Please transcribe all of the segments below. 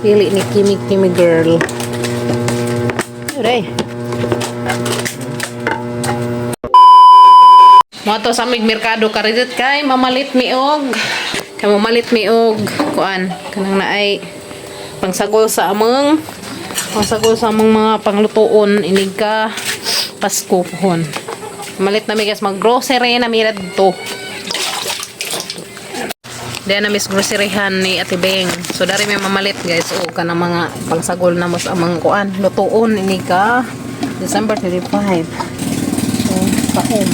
Pili ni Kimi Kimi girl. Uray. Mo to sa mig merkado karidit kay mamalit mi og kuan kanang naay pangsagol sa among mga panglutoon inig ka Pasko pohon. Malit na mi guys mag grocery na mi dito. Diyan na mis groceryhan ni Ate Beng. So dari may mamalit guys o kanang mga pangsagol na mas among kuan lutoon inig ka December 35. So kaon.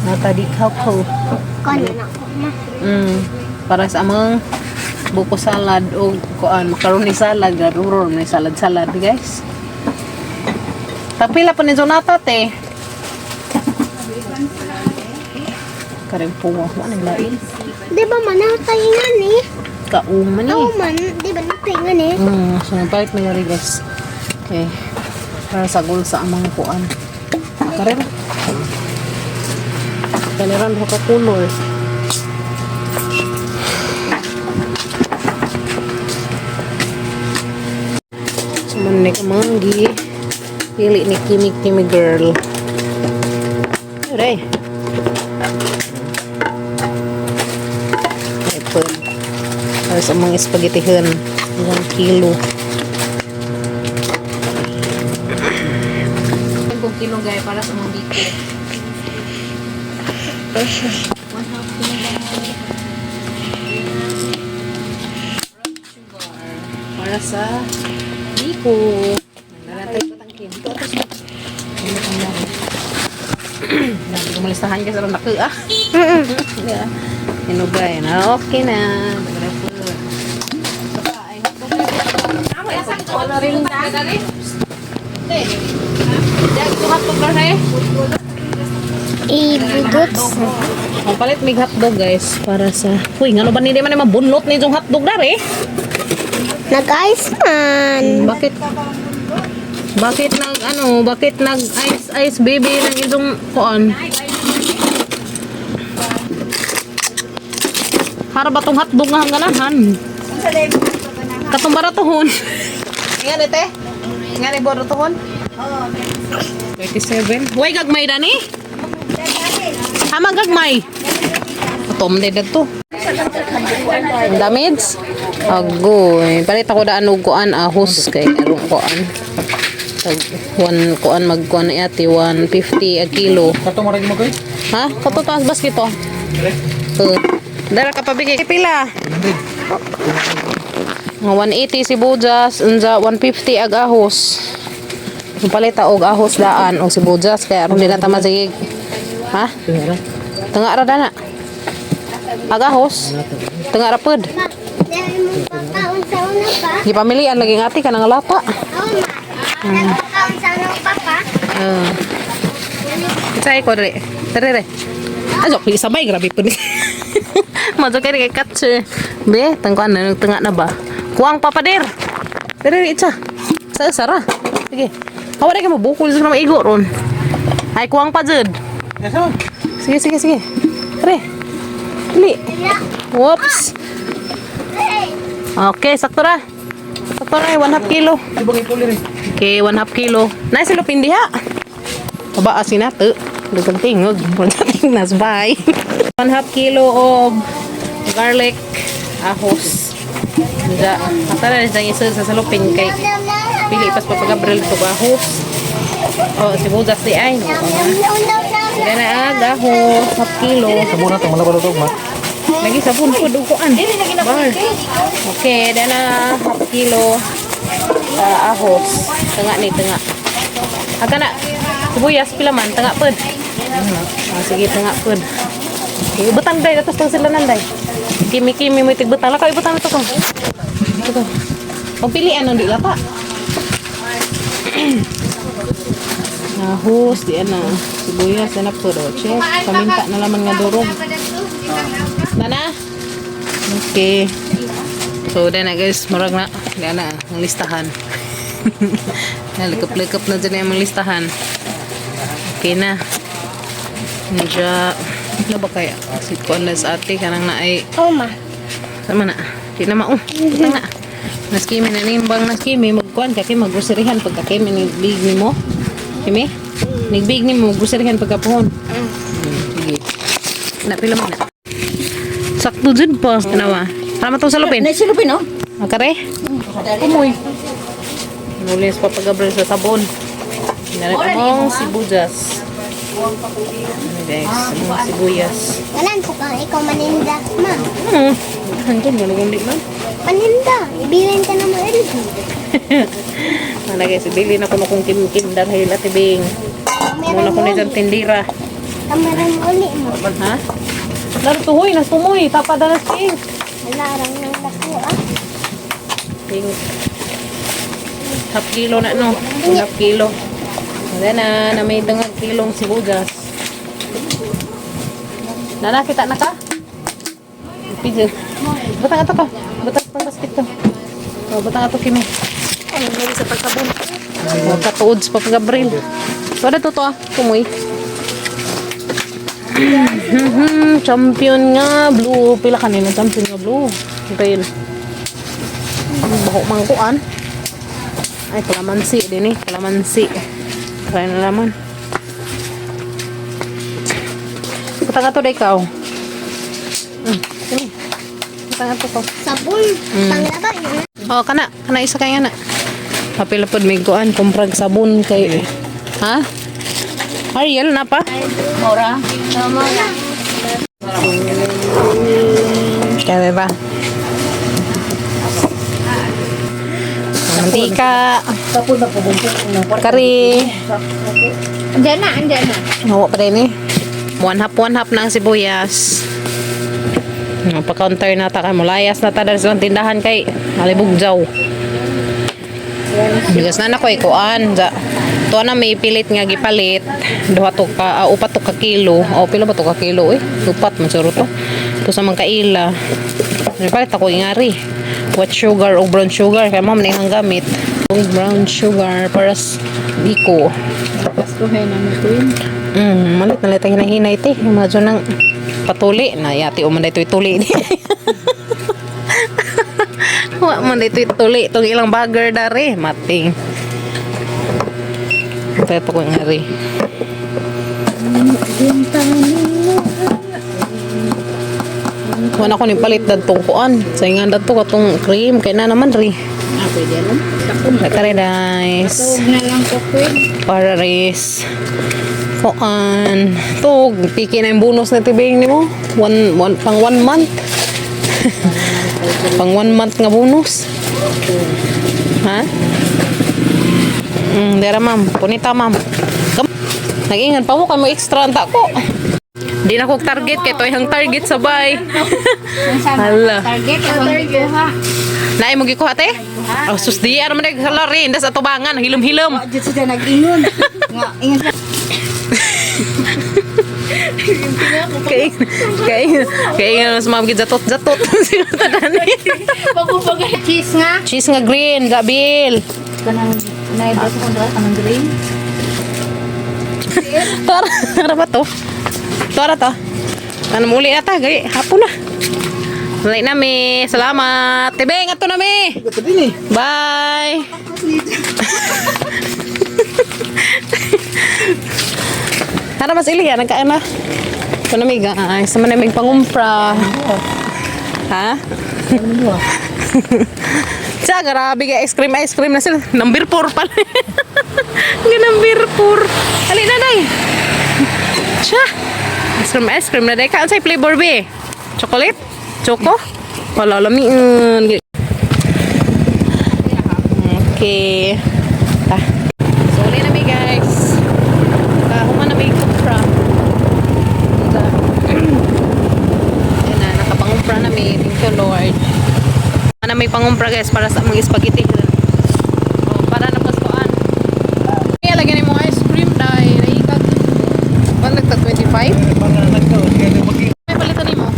Nata di kauko. Para sa among buko salad o kuan macaroni salad, garuro na salad guys. Tapila pa ni Jonata te. Karen po mo ano lain. Di ba manatay nga ni? Kauman ni. Kauman, di ba natay nga ni? So nagpalit na yari guys. Okay. Para sagol sa among kuan. Karen. Kaniran ko color. Suman ni kamanggi. Pili ni Kimi Kimi girl. Uray. Ito. Para sa mga spaghettihan. 1 kilo. 1 kilo guys para sa mga biko. Para sa biko. Naratay ko tangkin. Ito atas mo. Lumalistahan ka sa laki ah. Inugay na. Okay na. Wala rin dali. Ito hotdog na eh. Ibudots. Ang palit may hotdog guys para sa huy ngano ba hindi man mabunlot ni yung hotdog dari? Nag-ice man. Bakit nag ice baby ng itong kuan? Para ba tong hotdog nga hanganahan? Katong baratohon. Nga ite? Nga ni baratohon? Oo. 37. Way gagmay dani? Hamang gagmay. Atom din to. Damage? Agoy. Palit ako daan og kuan ahos kay arong kuan. Tag kuan magkuan ni ate 150 a kilo. Kato mo rin mo koy? Ha? Kato taas baskito. Dara ka pabigay pila. Nga 180 sibuyas, unsa 150 ag ahos. Palita og ahos daan og sibuyas kay aron di na ta mazig. Ha? Tengah ra dana. Agahos. Tengah ra pod. Di pamilian lagi ngati kanang lata. Say ko re. Tere. Ajok di sabay grabe pod. Majo kay katse. Be, tengkuan na tengah na ba. Kuang papader. Tere itsa. Sa sara. Sige. Hawa ka mo bukol sa maigo ron. Ay kuang pa jud. Sige. Tara. Dili. Whoops. Okay, sakto ra. 1/2 kilo. Okay, 1/2 kilo. Nice sila pindiha. Aba asin nato. Dugang tingog. Pagdating nas bye. 1/2 kilo of garlic ahos. Diya, atara na isang isa sa salupin kay pili pas papagabril to ahos. Oh, sibuyas di ay. Yan na agahos, 1/2 kilo. Sabon na to, malabalo to, ma. Lagi sabon po, duguan. Bar. Okay, yan na 1/2 kilo ahos. Tengah ni, tengah. Aga na, sibuyas pila man, tengah pod. Sige, tengah pod. Okay, ibutang day, atas tang sila nanday. Kimi-kimi mo itigbutang. Lakaw, ibutang ito ko. Ito. Pagpilian ng di lapa. Ahos, di na. Sibuyas, yan na po. Check. Paminta na laman nga durog. Dana? Okay. So, dana guys. Marag na. Dana, ang listahan. Likap-likap na dyan yung listahan. Okay na. Medya. Ano ba kaya? Kasi ko na sa ate. Kanang na ay. Oh, ma. Sama na. Di na mao. Ito nga. Mas kimi na nimbang nas kimi magkuan ka kay magusirihan pagka kimi nigbig nimo. Kimi? Nigbig nimo magusirihan pagka puhon. Sige. Na pila man na. Sakto jud pa. Kanawa. Tama to sa lupin. Naisilupin, oh. Makare? Kumoy. Nulis pa pag-abral sa sabon. Nalit mong sibuyas. Guys, mga sibuyas. Kanan ko ka, ikaw maninda. Ma, Hanggang galugong di man. maninda. Ibilin ka na mo rin. Ano guys, bili na ko na kong kim-kim dahil atibing. Muna ko na dyan tindira. Kamaran uli mo. Ha? Laro tuhoy, nasumoy. Tapa na ting. Alarang ng lako ah. Ting. Half kilo na no. Half kilo. Ayan na may dangang kilong sibuyas. Nakita na ka? Pidyo. Butang ato ka. Butang pang basket ka. O, butang ato kimi. Ano nari sa pagkabon. O, katuod sa pagkabril. So, ano to kumoy. Champion nga blue. Pila kanina champion nga blue. Real. Bako mangkuan. Ay, kalamansi din eh. Kalamansi. Try na naman. Butang ato na ikaw. Sini. Butang ato ko. Sabon. Panglaba yun. Oh, kana isa kay ana. Kapila pod may kuan kumprag sabon kay. Ha? Ariel na pa? Mora. Tama na. Kaya ba? Mantika, Tapos na po bumpo. kari. Andiyan na. Hawa pa rin eh. One half ng sibuyas. Pa-counter na ta kay mulayas na ta dahil silang tindahan kay Alibugjaw. Bigas na ko kuan. To na may pilit nga gipalit. Upat to ka kilo. O pila ba to ka kilo eh? Upat man suro to. To sa mga kaila. Palit ako ingari. White sugar o brown sugar kaya mo manihang gamit. Brown sugar para biko. Pastuhin na natin. Malit na litang hinahinay te. Medyo nang patuli na yati o man dito ituli. Wa man dito ituli tong ilang bagger dari mating. Kaya pa ko ngari. Wala ko ni palit dadtong kuan. Saingan dadto katong cream kay na naman ri. Pwede alam. Tapos Paradise. na lang ko, Queen. Paradise. Kuan. To piki na yung bonus na tibing nimo. Pang 1 month. Pang 1 month nga bonus. Ha? Dera ma'am. Punita ma'am. Nag-ingan pa mo kay mo extra anta ko. Di na ko target kay to yung target sabay. Hala. Target, target. Naay mo gikuha te? Oh, sus di ano man salary das atubangan hilom-hilom. Dito sila nag-ingon. Nga, ingon siya. Kay mas mabigit jatot sino tadani. Pagpupagal. Cheese nga. Cheese nga green, gabil. Kanang naibas ko doon, kanang green. Tara ba to? Tara to. Ano muli na ta, gali hapon na. Mulai na mi. Salamat. Tibeng ato na mi. Bye. Tara mas ili yan, nagkaan na. Ito na mi guys. Sama na mi pangumpra. Ha? Siya, grabe ka ice cream na sila. Number 4 pala. Nga number 4. Hali na day. Siya. Ice cream na day. Kaan sa'y flavor be? Chocolate? Choco? Wala lamiin. Okay. Ta. So, uli na mi guys. Human na may kumpra. Ayan na, nakapangumpra na mi. Thank you Lord. Na may pangumpra guys para sa mga spaghetti. Oh, para na pastuan. Kaya lagyan mo ice cream dahil naikag. Balik ta 25? May palitan mo.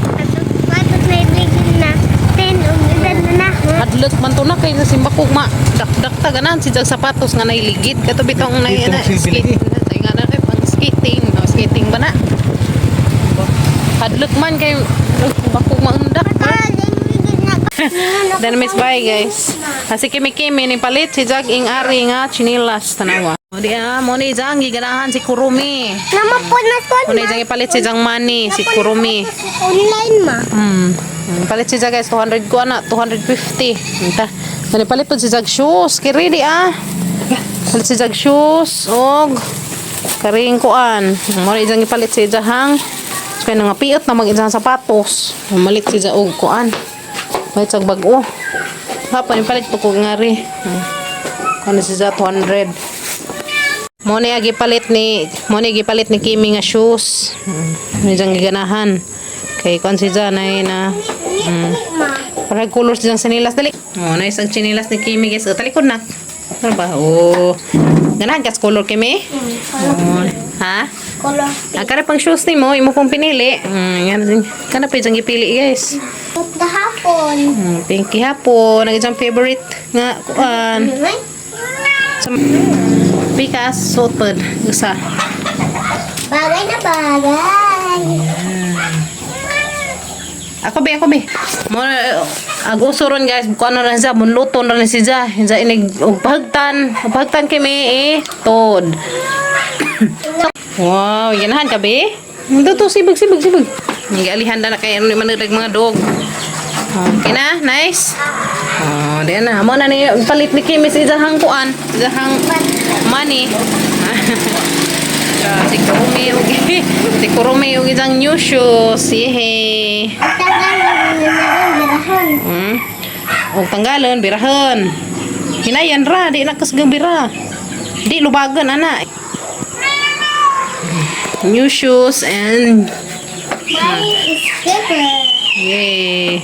Kapag may bigin na 10, umilan na. Adlot man to na kay sa simbakog ma. Dak ta ganan si jag sapatos nga nailigid. Kato bitong na yan na skate. Say nga na kay pang skating. No, skating ba na? Adlot man kay bakog maundak. Kaling bigin na. Dan miss bye guys. Kasi kimi-kimi ni palit si Jag ing ari nga chinilas tanawa. O di mo ni Jang giganahan si Kurumi. Nama po na to. Mo ni Jang ipalit si Jang money si Kurumi. Online ma. Palit si Jag guys 200 ko na 250. Unta. Kani palit pud si Jag shoes. Kiri di Palit si Jag shoes og karing kuan. Mo ni Jang ipalit si Jahang. Kaya nga piot na mag-isang sapatos. Malit si Jaog kuan. May tsag bago. Hapa ni palit po ko ngari. Ano si Za 200. Mo ni gipalit ni Kimi nga shoes. Medyo giganahan. Kay kon si Za na para colors diyang sinilas dali. Oh, na isang sinilas ni Kimi guys. Talikod na. Ano ba? Oh. Ganahan kas color Kimi? Oh. Ha? Kolor. Kana pang shoes ni mo, imo kong pinili. Kana pa diyang ipili guys. Hapon. Pinky hapon, nag-isang favorite nga kuan. Pikas sotod usa. Bagay na bagay. Ako be. Mo aguso ron guys, kuan na siya, munluto na si siya. Siya inig pagtan kimi tod. Wow, ganahan ka be? Dito sibig. Ngialihan na kay ano man mga dog. Okay na, nice. Oh, diyan na. Mo na ni palit ni Kimi si Jahang kuan, Jahang money. Si Kurumi yung isang new shoes. Yehe. O tanggalon, birahan. Hinayan ra, di nakasgang bira. Di lubagan, ana. New shoes and yay.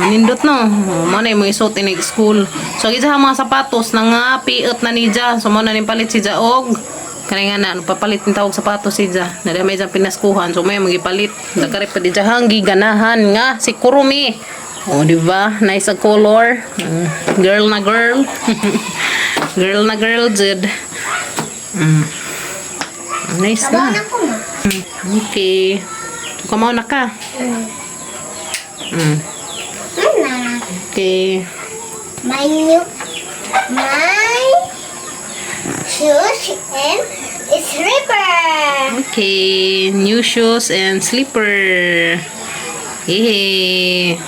Nindot no. Mo na mo isuot in school. So gisa mga sapatos na nga piot na ni Ja. So mo na ning palit si Jaog. Kani nga na papalit ng tawag sapatos si Ja. Na may jang pinaskuhan. So may magipalit. Dagkari pa di Jahang giganahan nga si Kurumi. Oh, di ba? Nice a color. Girl na girl. Girl na girl jud. Nice na. Okay. Kumaw na ka. Okay. My shoes and slipper. Okay. New shoes and slipper. Yay.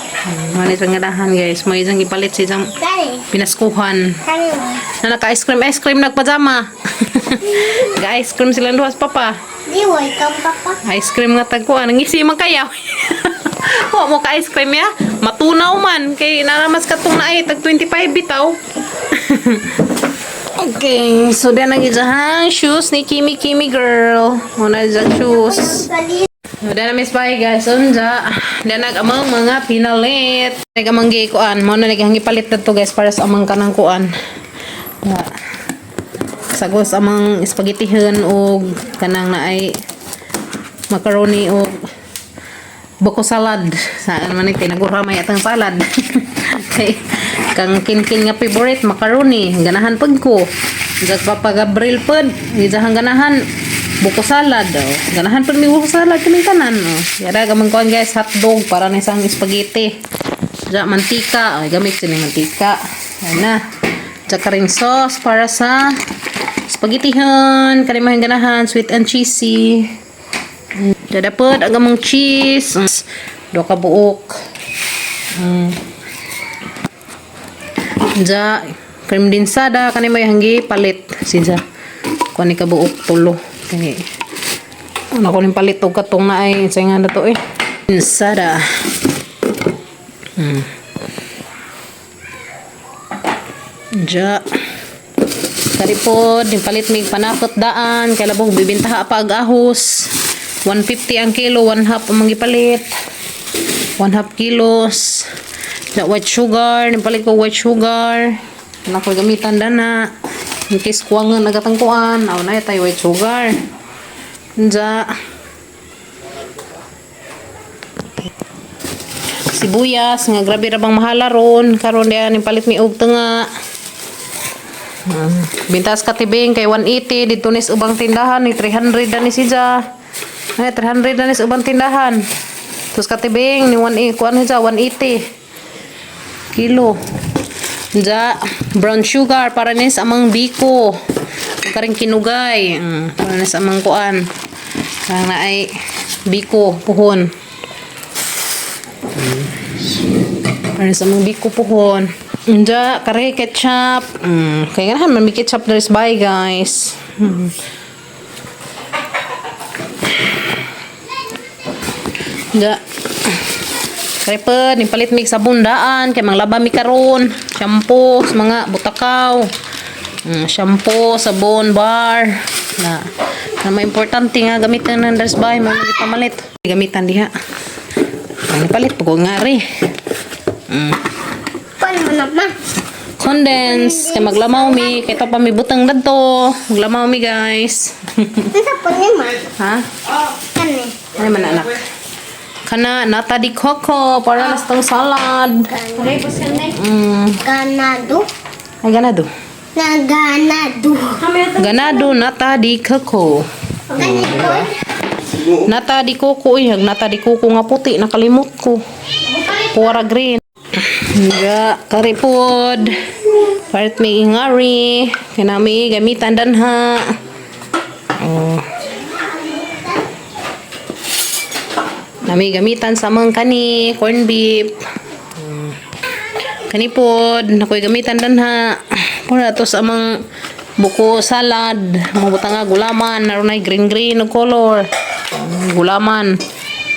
Manit ang ganahan guys. May isang ipalit sa isang Dali. pinaskuhan. Kani mo. Na naka-ice cream nagpajama. Ga-ice cream silang duwas papa. Di way kang papa. Ice cream nga tagkuan. Ngisi man kayaw. Wa mo ka ice cream ya. Matunaw man. Kay naramas katong na ay tag 25 bitaw. Okay. So dan nagijahang shoes ni Kimi girl. Muna dyan shoes. Dan na miss bye guys. Unja. Dan nagamang mga pinalit. Nagamang gikuan. Muna naghangi palit na to guys para sa amang kanang kuan. Sagos amang spaghettihan o kanang na ay macaroni o buko salad. Saan man ito naguramay atang salad. Kay kang kin nga favorite macaroni ganahan pag ko. Gat papa Gabriel pud gidahang ganahan buko salad. Ganahan pud mi buko salad kaming tanan. Yara gamang kuan guys hotdog para na isang spaghetti. Ja mantika, gamit sini mantika. Ana. Tsaka ring sauce para sa spaghettihan, kanimahan ganahan, sweet and cheesy. Dadapod, agamang cheese. Dua ka buok. Ja, cream dinsada, kanimay hanggi palit. Siya. Kani ka buok tulo. Kani. Ano ko ning palit og katong na ay sa nga na to eh. Dinsada. Ja. Karipod, palit mig panakot daan, kay labong bibintaha pa ag-ahos. 150 ang kilo, 1/2 ang magipalit. 1/2 kilos. Ja white sugar, nipalit ko white sugar. Na ko gamitan dana. In case kuwang nga nagatangkuan, aw na tay white sugar. Ja. Sibuyas, nga grabe ra bang mahala ron. Karon diyan nipalit mi og tunga. Bintas katibing kay 180 dito nis ubang tindahan ni 300 na ni siya. Ay 300 na nis ubang tindahan. Tapos katibing ni 180 kuan sa 180 kilo. Ja brown sugar para ni sa amang biko. Karing kinugay. Para ni sa amang kuan. Kang na ay biko puhon. Para ni sa amang biko puhon. Ja kare ketchup. Kaya nga man may ketchup na rin bye guys. Ja Kreped, nipalit mi sa bundaan, kay manglaba mi karon, shampoo, sa mga butakaw, shampoo, sabon, bar, na may importante nga gamitan ng dress bay, may pamalit. Gamitan diha. Nipalit pag nga ri. Kuan mo na ma. Condense, kay maglamaw mi, kay to pa mi butang dadto. Maglamaw mi guys. Isa po ni ma. Ha? Kani. Ay man anak. Kana nata di coco para nas tong salad. Kani po sene. Ganado. Ay ganado. Na ganado. Ganado nata di coco. Kani po. Nata di coco ihag nata di coco nga puti nakalimot ko. Pura green. Ya, karipod. Parit mi ingari. Kanami gamitan danha. Nami gamitan sa mga kani, corn beef. Kani pod, nakoy gamitan danha. Para to sa mga buko salad, mga butang nga gulaman, naroon ay green og color. Gulaman.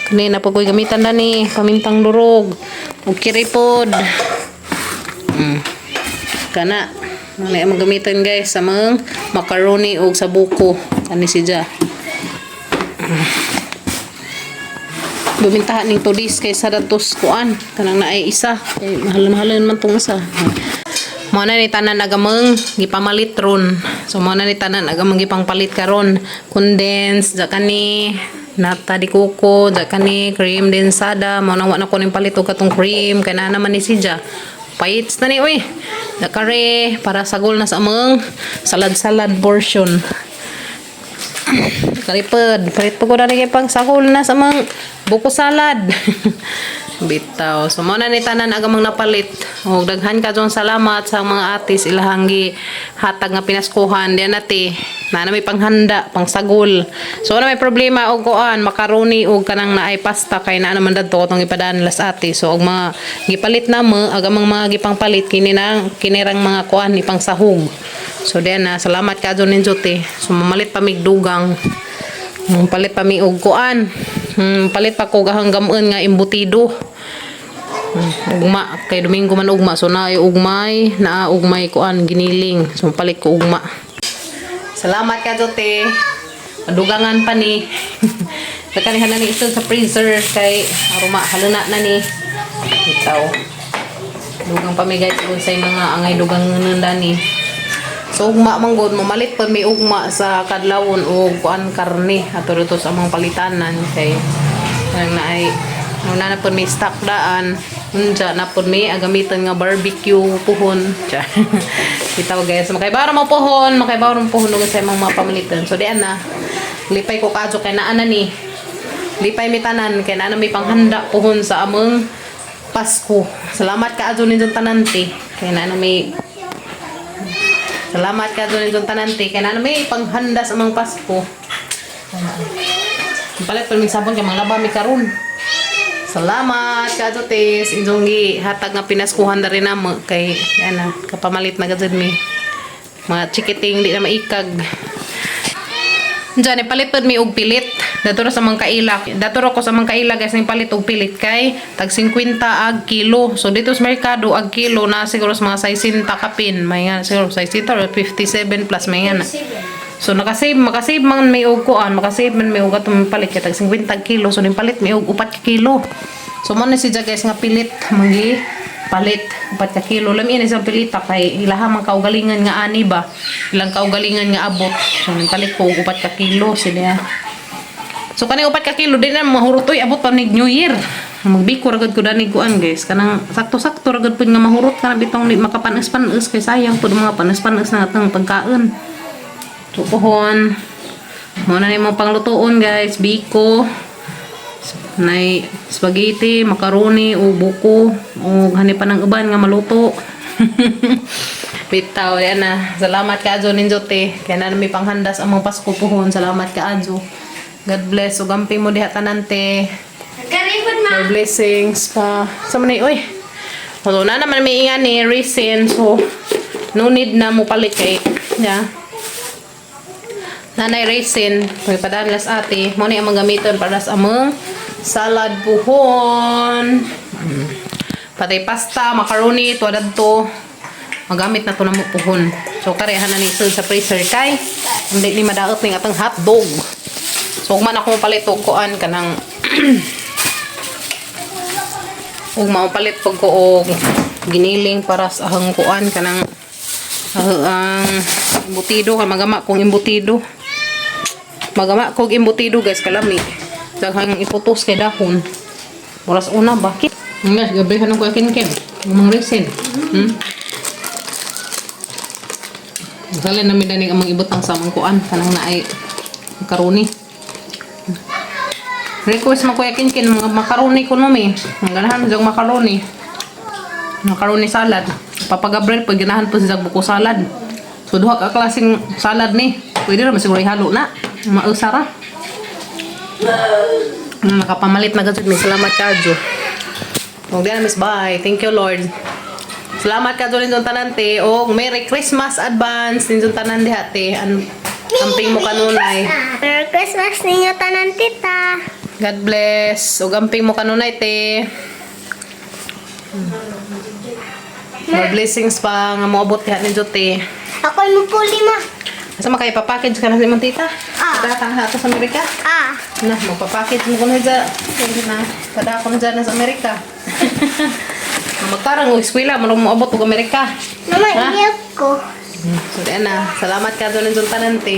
Kani na po koy gamitan dani, pamintang durog. Ug kiripod. Kana nalay ang gamitan guys sa mga macaroni ug sa buko. Kani siya. Bumintahan ning tudis kay sa datos kuan kanang naay isa kay mahal-mahalan man tong isa. Mo na ni tanan agamang gipamalit ron. So mo na ni tanan agamang gipangpalit karon. Condense kani nata di kuko kani cream densada mo na wa na ko ning palit og katong cream kay na naman ni sija. Paits na ni oy. Da kare para sagol na sa among salad-salad portion. Karipod, palit po ko na rin pang sakol na sa mga buko salad. Bitaw. So, muna ni tanan agamang napalit. O, daghan ka dyan salamat sa mga atis ilahanggi hatag nga pinaskuhan. Diyan nati, na may panghanda, pang sagol. So, na may problema o kuan, makaroni o kanang naay pasta kay na naman dadto itong ipadaan las ati. So, og mga gipalit na mo, agamang mga gipang palit, kinirang mga kuan, ipang sahog. So, diyan na, salamat ka dyan ninjote. So, mamalit pa migdugang. Palit pa mi og kuan. Palit pa ko gahanggamun nga imbutido. Ugma kay Domingo man ugma so na ugmay kuan giniling. So palit ko ugma. Salamat ka jote. Madugangan pa ni. Sakanihan na ni ito sa freezer kay aruma haluna na ni. Itaw. Dugang pa mi guys sa mga angay dugang nandani. So ugma manggod mamalit pa may ugma sa kadlawon o kuan karne ato dito sa mga palitanan kay nang naay na po may stock daan unja na po may agamitan nga barbecue puhon. Kita guys makaibaw mo puhon ug sa mga pamalitan. So diyan na lipay ko kadto kay naa na ni lipay mi tanan kay naa na may panghanda puhon sa among Pasko. Salamat ka adto ninyo tanante kay naa na may salamat ka doon yung tanante. Kaya na may panghanda sa mga Pasko. Palit pa may sabon kaya mga laba may karon. Salamat ka doon tes. Injong hatag nga pinaskuhan na rin na mo. Kay yan na. Kapamalit na gazad mi. Mga chikiting di na maikag. Diyan, palit pa may og pilit. Daturo sa mga kaila. Daturo ko sa mga kaila guys, ng palit og pilit kay tag 50 ag kilo. So dito sa merkado ag kilo na siguro sa mga 60 kapin. May nga siguro 60 or 57 plus may nga na. So makasave man may og kuan, makasave man may og atong palit kay tag 50 kilo. So ning palit may og 4 kilo. So mo na si guys nga pilit mangi palit 4 kilo. Lami ni sa pilita kay ilaha man kaugalingan nga ani ba. Ilang kaugalingan nga abot. So ning palit ko og 4 kilo sila. So kanang 4 kilo din na mahurutoy abot pa nig New Year. Magbiko ragad ko dani kuan guys. Kanang sakto-sakto ragad pud nga mahurot kana bitong makapanas-panas kay sayang pud mga panas-panas na atong pagkaon. So pohon. Mo na ni mo panglutoon guys, biko. Nay spaghetti, macaroni, o buko, o hanipan ng uban nga maluto. Bitaw, yan na. Salamat ka Adjo ninyo te. Kaya na may panghandas ang mga Pasko puhon. Salamat ka Adjo. God bless. O gamping mo diha tanante. Karibod ma. More blessings pa. Sa manay, oy. So, na naman may ingan ni resin. So, no need na mo palit kay. Yeah. Nanay resin. Pagpadalas ate. Mo ni ang mga gamiton para sa among salad puhon. Patay pasta, macaroni, tuwadad to. Magamit na to na mo puhon. So, karehan na ni sa freezer kay. Hindi ni madaot ng atang hotdog. So, kung man ako mapalit o kuan ka ng kung maupalit pag ko og giniling para sa ahang kuan ka ng ang embutido kay magama kong embutido. Magama kog embutido guys kalami. Daghang iputos kay dahon. Oras una bakit? Nga gabi kanang ko kinkin. Mga resin. Sala na mi dani among ibutang sa among kuan kanang naay macaroni. Request mo kuya kinkin mga macaroni ko no mi. Ang ganahan jang macaroni. Macaroni salad. Papa Gabriel pag ganahan po sa buko salad. So duha ka klaseng salad ni. Pwede ra masiguro ihalo na. Mausara. Nakapamalit na gud mi. Salamat ka Adjo. Og diyan Miss bye. Thank you Lord. Salamat ka Adjo ninyo tanan te. Og Merry Christmas advance ninyo tanan diha te. Amping mo kanunay. Merry Christmas ninyo tanan tita. God bless. Og amping mo kanunay te. More blessings pa nga moabot diha ninyo te. Ako mo puli ma. Asa makay papackage ka na si Montita? Datang sa sa Amerika. Na, magpapackage mo ko na dyan. Na, pada ako na dyan sa Amerika. Magkarang o eskwela, marong mo abot og Amerika. Mama, iyap ko. So, yan na. Salamat ka doon ng tanante.